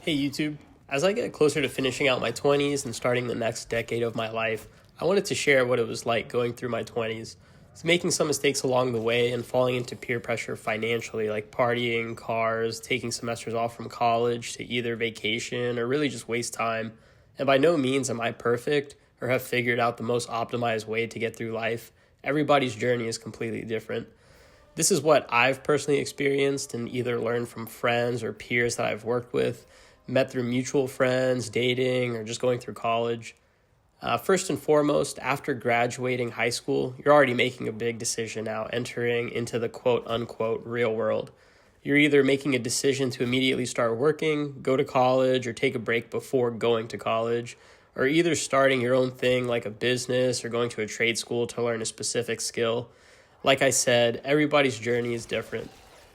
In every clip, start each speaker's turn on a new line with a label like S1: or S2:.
S1: Hey YouTube, as I get closer to finishing out my 20s and starting the next decade of my life, I wanted to share what it was like going through my 20s. It's making some mistakes along the way and falling into peer pressure financially, like partying, cars, taking semesters off from college to either vacation or really just waste time. And by no means am I perfect or have figured out the most optimized way to get through life. Everybody's journey is completely different. This is what I've personally experienced and either learned from friends or peers that I've worked with, met through mutual friends, dating, or just going through college. First and foremost, after graduating high school, you're already making a big decision now, entering into the quote unquote real world. You're either making a decision to immediately start working, go to college, or take a break before going to college, or either starting your own thing like a business or going to a trade school to learn a specific skill. Like I said, everybody's journey is different.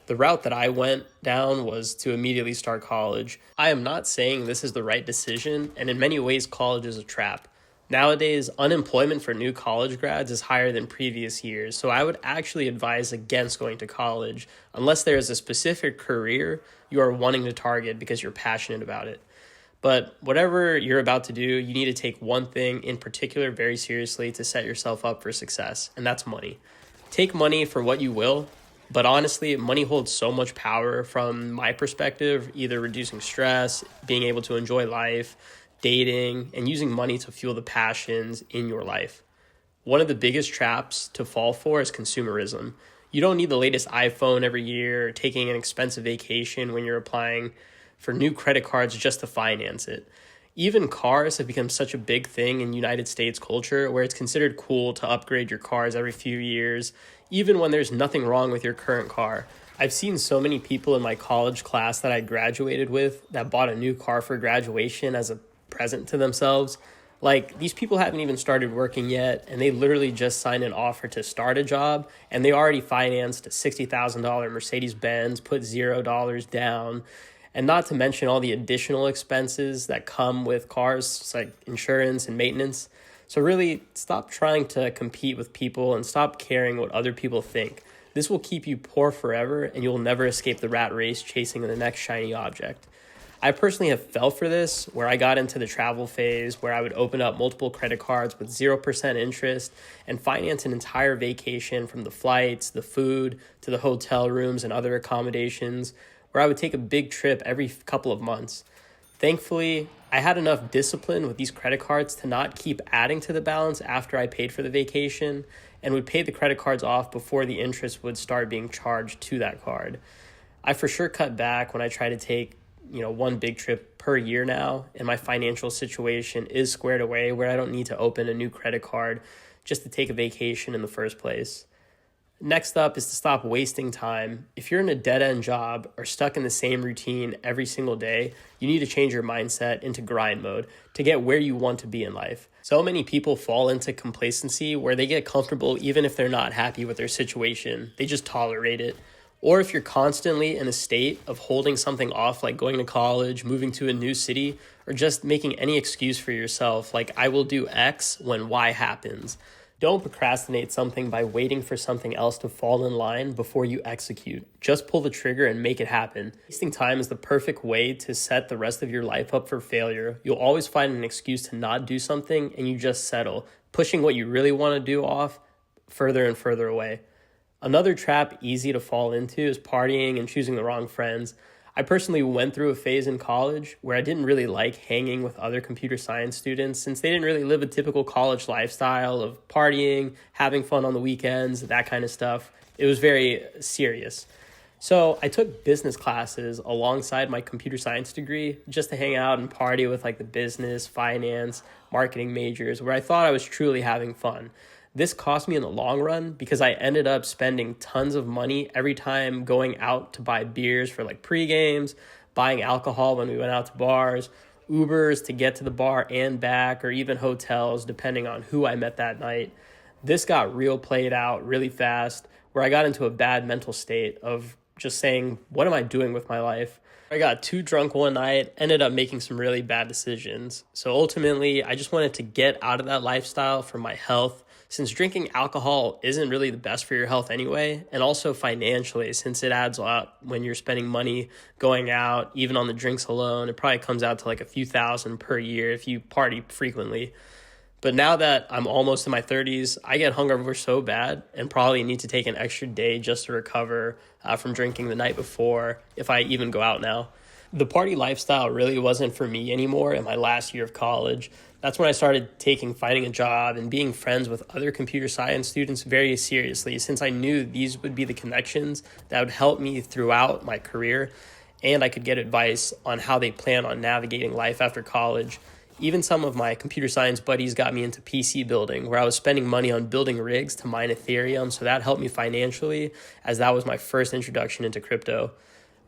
S1: The route that I went down was to immediately start college. I am not saying this is the right decision, and in many ways, college is a trap. Nowadays, unemployment for new college grads is higher than previous years, so I would actually advise against going to college unless there is a specific career you are wanting to target because you're passionate about it. But whatever you're about to do, you need to take one thing in particular very seriously to set yourself up for success, and that's money. Take money for what you will, but honestly, money holds so much power from my perspective, either reducing stress, being able to enjoy life, dating, and using money to fuel the passions in your life. One of the biggest traps to fall for is consumerism. You don't need the latest iPhone every year or taking an expensive vacation when you're applying for new credit cards just to finance it. Even cars have become such a big thing in United States culture where it's considered cool to upgrade your cars every few years, even when there's nothing wrong with your current car. I've seen so many people in my college class that I graduated with that bought a new car for graduation as a present to themselves. Like, these people haven't even started working yet, and they literally just signed an offer to start a job, and they already financed a $60,000 Mercedes-Benz, put $0 down, and not to mention all the additional expenses that come with cars, it's like insurance and maintenance. So really, stop trying to compete with people and stop caring what other people think. This will keep you poor forever, and you'll never escape the rat race chasing the next shiny object. I personally have fell for this, where I got into the travel phase, where I would open up multiple credit cards with 0% interest and finance an entire vacation, from the flights, the food, to the hotel rooms and other accommodations, where I would take a big trip every couple of months. Thankfully, I had enough discipline with these credit cards to not keep adding to the balance after I paid for the vacation, and would pay the credit cards off before the interest would start being charged to that card. I for sure cut back when I try to take, one big trip per year now, and my financial situation is squared away where I don't need to open a new credit card just to take a vacation in the first place. Next up is to stop wasting time. If you're in a dead-end job or stuck in the same routine every single day, you need to change your mindset into grind mode to get where you want to be in life. So many people fall into complacency where they get comfortable even if they're not happy with their situation. They just tolerate it. Or if you're constantly in a state of holding something off, like going to college, moving to a new city, or just making any excuse for yourself, like I will do X when Y happens. Don't procrastinate something by waiting for something else to fall in line before you execute. Just pull the trigger and make it happen. Wasting time is the perfect way to set the rest of your life up for failure. You'll always find an excuse to not do something, and you just settle, pushing what you really want to do off further and further away. Another trap easy to fall into is partying and choosing the wrong friends. I personally went through a phase in college where I didn't really like hanging with other computer science students since they didn't really live a typical college lifestyle of partying, having fun on the weekends, that kind of stuff. It was very serious. So I took business classes alongside my computer science degree just to hang out and party with like the business, finance, marketing majors where I thought I was truly having fun. This cost me in the long run because I ended up spending tons of money every time going out to buy beers for like pre-games, buying alcohol when we went out to bars, Ubers to get to the bar and back, or even hotels depending on who I met that night. This got real played out really fast, where I got into a bad mental state of just saying, what am I doing with my life? I got too drunk one night, ended up making some really bad decisions. So ultimately, I just wanted to get out of that lifestyle for my health, since drinking alcohol isn't really the best for your health anyway, and also financially, since it adds up when you're spending money going out, even on the drinks alone, it probably comes out to like a few thousand per year if you party frequently. But now that I'm almost in my 30s, I get hungover so bad and probably need to take an extra day just to recover from drinking the night before if I even go out now. The party lifestyle really wasn't for me anymore in my last year of college. That's when I started taking finding a job and being friends with other computer science students very seriously, since I knew these would be the connections that would help me throughout my career, and I could get advice on how they plan on navigating life after college. Even some of my computer science buddies got me into PC building, where I was spending money on building rigs to mine Ethereum, so that helped me financially, as that was my first introduction into crypto.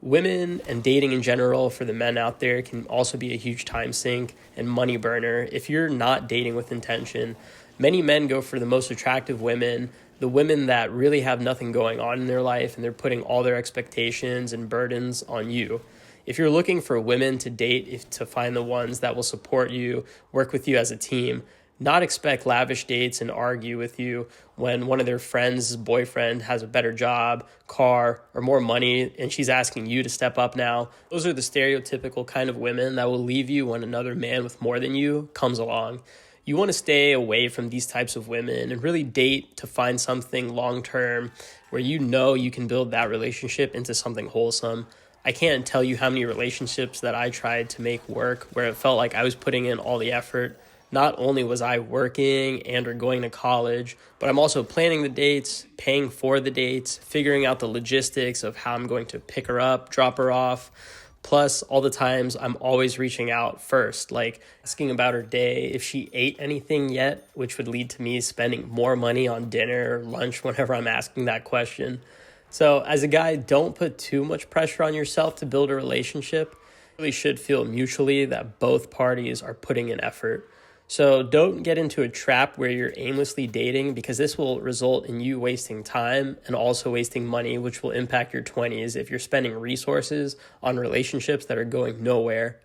S1: Women and dating in general for the men out there can also be a huge time sink and money burner if you're not dating with intention. Many men go for the most attractive women, the women that really have nothing going on in their life, and they're putting all their expectations and burdens on you. If you're looking for women to date, to find the ones that will support you, work with you as a team, not expect lavish dates and argue with you when one of their friends' boyfriend has a better job, car, or more money, and she's asking you to step up now. Those are the stereotypical kind of women that will leave you when another man with more than you comes along. You want to stay away from these types of women and really date to find something long-term where you know you can build that relationship into something wholesome. I can't tell you how many relationships that I tried to make work where it felt like I was putting in all the effort. Not only was I working and or going to college, but I'm also planning the dates, paying for the dates, figuring out the logistics of how I'm going to pick her up, drop her off. Plus, all the times I'm always reaching out first, like asking about her day, if she ate anything yet, which would lead to me spending more money on dinner or lunch whenever I'm asking that question. So as a guy, don't put too much pressure on yourself to build a relationship. You really should feel mutually that both parties are putting in effort. So don't get into a trap where you're aimlessly dating, because this will result in you wasting time and also wasting money, which will impact your 20s if you're spending resources on relationships that are going nowhere.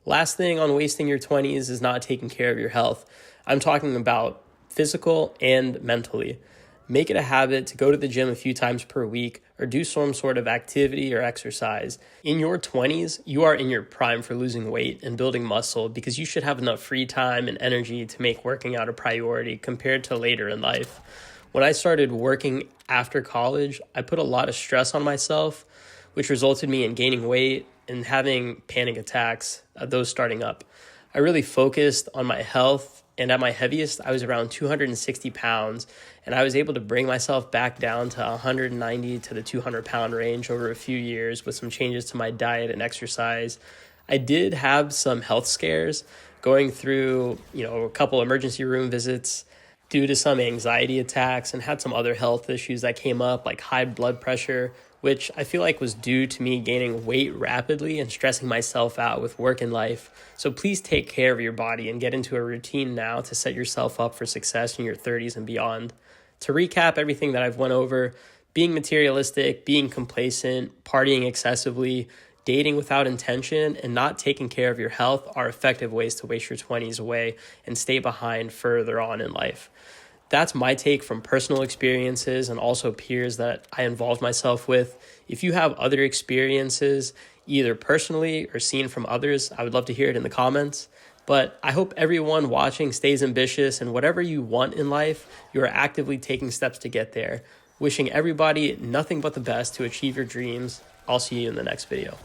S1: Last thing on wasting your 20s is not taking care of your health. I'm talking about physical and mentally. Make it a habit to go to the gym a few times per week or do some sort of activity or exercise. In your 20s, you are in your prime for losing weight and building muscle, because you should have enough free time and energy to make working out a priority compared to later in life. When I started working after college, I put a lot of stress on myself, which resulted me in gaining weight and having panic attacks, those starting up. I really focused on my health, and at my heaviest, I was around 260 pounds, and I was able to bring myself back down to 190 to the 200 pound range over a few years with some changes to my diet and exercise. I did have some health scares going through, a couple emergency room visits due to some anxiety attacks, and had some other health issues that came up, like high blood pressure, which I feel like was due to me gaining weight rapidly and stressing myself out with work and life. So please take care of your body and get into a routine now to set yourself up for success in your 30s and beyond. To recap everything that I've went over, being materialistic, being complacent, partying excessively, dating without intention, and not taking care of your health are effective ways to waste your 20s away and stay behind further on in life. That's my take from personal experiences and also peers that I involved myself with. If you have other experiences, either personally or seen from others, I would love to hear it in the comments. But I hope everyone watching stays ambitious, and whatever you want in life, you are actively taking steps to get there. Wishing everybody nothing but the best to achieve your dreams. I'll see you in the next video.